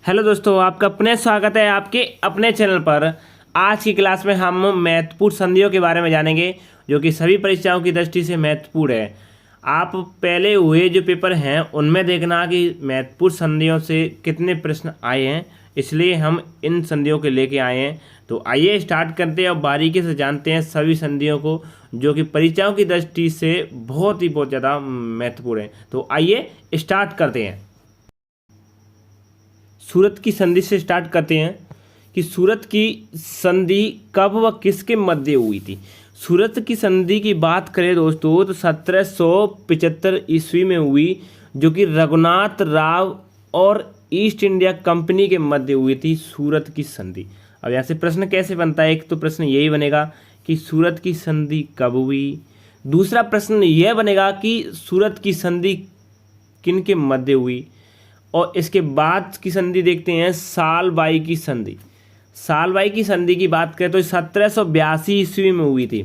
Hello दोस्तों, आपका अपने स्वागत है आपके अपने चैनल पर। आज की क्लास में हम महत्वपूर्ण संधियों के बारे में जानेंगे जो कि सभी परीक्षाओं की दृष्टि से महत्वपूर्ण है। आप पहले हुए जो पेपर हैं उनमें देखना कि महत्वपूर्ण संधियों से कितने प्रश्न आए हैं, इसलिए हम इन संधियों के लेके आए हैं। तो आइए स्टार्ट करते हैं और बारीकी से जानते हैं सभी संधियों को जो कि परीक्षाओं की दृष्टि से बहुत ज़्यादा महत्वपूर्ण है। तो आइए स्टार्ट करते हैं। सूरत की संधि से स्टार्ट करते हैं कि सूरत की संधि कब व किसके मध्य हुई थी। सूरत की संधि की बात करें दोस्तों तो 1775 ईस्वी में हुई, जो कि रघुनाथ राव और ईस्ट इंडिया कंपनी के मध्य हुई थी सूरत की संधि। अब यहाँ से प्रश्न कैसे बनता है, एक तो प्रश्न यही बनेगा कि सूरत की संधि कब हुई। दूसरा प्रश्न यह बनेगा कि सूरत की संधि किन के मध्य हुई। और इसके बाद की संधि देखते हैं सालबाई की संधि। सालबाई की संधि की बात करें तो 1782 ईस्वी में हुई थी।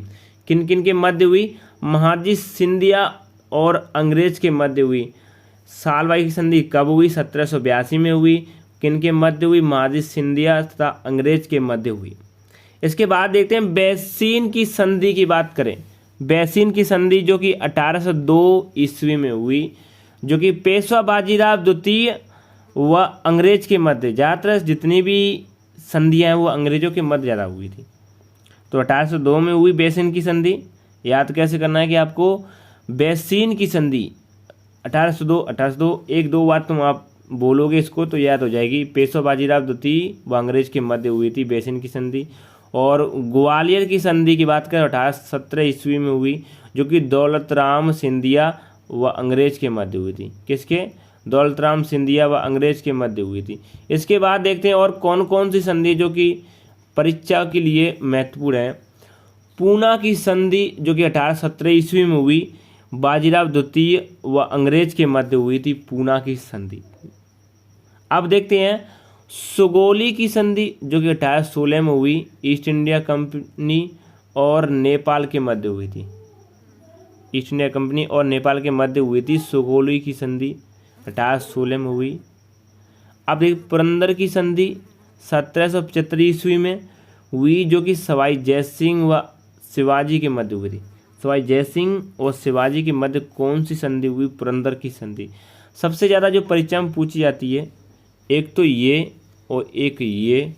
किन किन के मध्य हुई? महादजी सिंधिया और अंग्रेज के मध्य हुई। सालबाई की संधि कब हुई? 1782 में हुई। किन के मध्य हुई? महादजी सिंधिया तथा अंग्रेज के मध्य हुई। इसके बाद देखते हैं बैसीन की संधि की बात करें। बैसीन की संधि जो कि 1802 ईस्वी में हुई, जो कि पेशवा बाजीराव द्वितीय व अंग्रेज के मध्य, ज़्यादातर जितनी भी संधियाँ हैं वो अंग्रेजों के मध्य ज़्यादा हुई थी। तो 1802 में हुई बैसीन की संधि। याद कैसे करना है कि आपको बैसीन की संधि 1802 एक दो बार तुम आप बोलोगे इसको तो याद हो जाएगी। पेशवा बाजीराव द्वितीय व अंग्रेज के मध्य हुई थी बैसीन की संधि। और ग्वालियर की संधि की बात करें 1817 ईस्वी में हुई, जो कि दौलत राम सिंधिया व अंग्रेज के मध्य हुई थी। किसके? दौलत राम सिंधिया व अंग्रेज के मध्य हुई थी। इसके बाद देखते हैं और कौन कौन सी संधि जो कि परीक्षा के लिए महत्वपूर्ण है। पूना की संधि जो कि 1817 ईस्वी में हुई, बाजीराव द्वितीय व अंग्रेज के मध्य हुई थी पूना की संधि। अब देखते हैं सुगोली की संधि जो कि 1816 में हुई, ईस्ट इंडिया कंपनी और नेपाल के मध्य हुई थी। ईस्ट इंडिया कंपनी और नेपाल के मध्य हुई थी सुगोली की संधि 1816 में हुई। अब एक पुरंदर की संधि 1775 ईस्वी में हुई, जो कि सवाई जयसिंह व शिवाजी के मध्य हुई थी। सवाई जयसिंह और शिवाजी के मध्य कौन सी संधि हुई? पुरंदर की संधि। सबसे ज़्यादा जो परीक्षा में पूछी जाती है, एक तो ये और एक ये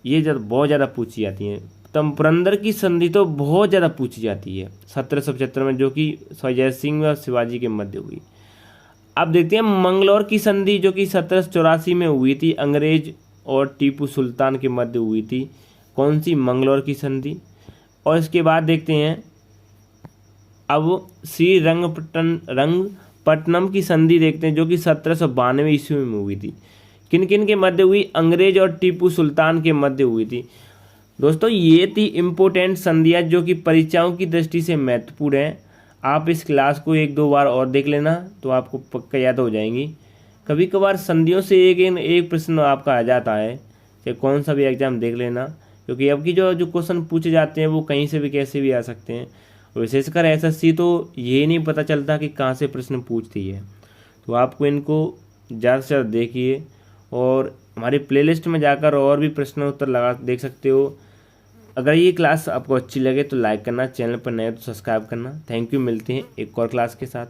बहुत ज़्यादा पूछी जाती हैं। तब पुरंदर की संधि तो बहुत ज़्यादा पूछी जाती है 1775 में, जो कि सवाई जयसिंह व शिवाजी के मध्य हुई। अब देखते हैं मंगलौर की संधि जो कि 1784 में हुई थी, अंग्रेज और टीपू सुल्तान के मध्य हुई थी। कौन सी? मंगलौर की संधि। और इसके बाद देखते हैं अब श्री रंगपट्टनम की संधि देखते हैं, जो कि 1792 ईस्वी में हुई थी। किन किन के मध्य हुई? अंग्रेज और टीपू सुल्तान के मध्य हुई थी। दोस्तों ये थी इम्पोर्टेंट संधियाँ जो कि परीक्षाओं की दृष्टि से महत्वपूर्ण है। आप इस क्लास को एक दो बार और देख लेना तो आपको पक्का याद हो जाएंगी। कभी कभार संधियों से एक प्रश्न आपका आ जाता है, चाहे कौन सा भी एग्जाम देख लेना, क्योंकि अब की जो क्वेश्चन पूछे जाते हैं वो कहीं से भी कैसे भी आ सकते हैं। विशेषकर एसएससी तो ये नहीं पता चलता कि कहाँ से प्रश्न पूछती है। तो आपको इनको ज़्यादा से ज़्यादा देखिए और हमारी प्लेलिस्ट में जाकर और भी प्रश्न उत्तर लगा देख सकते हो। अगर ये क्लास आपको अच्छी लगे तो लाइक करना, चैनल पर नए तो सब्सक्राइब करना। थैंक यू, मिलते हैं एक और क्लास के साथ।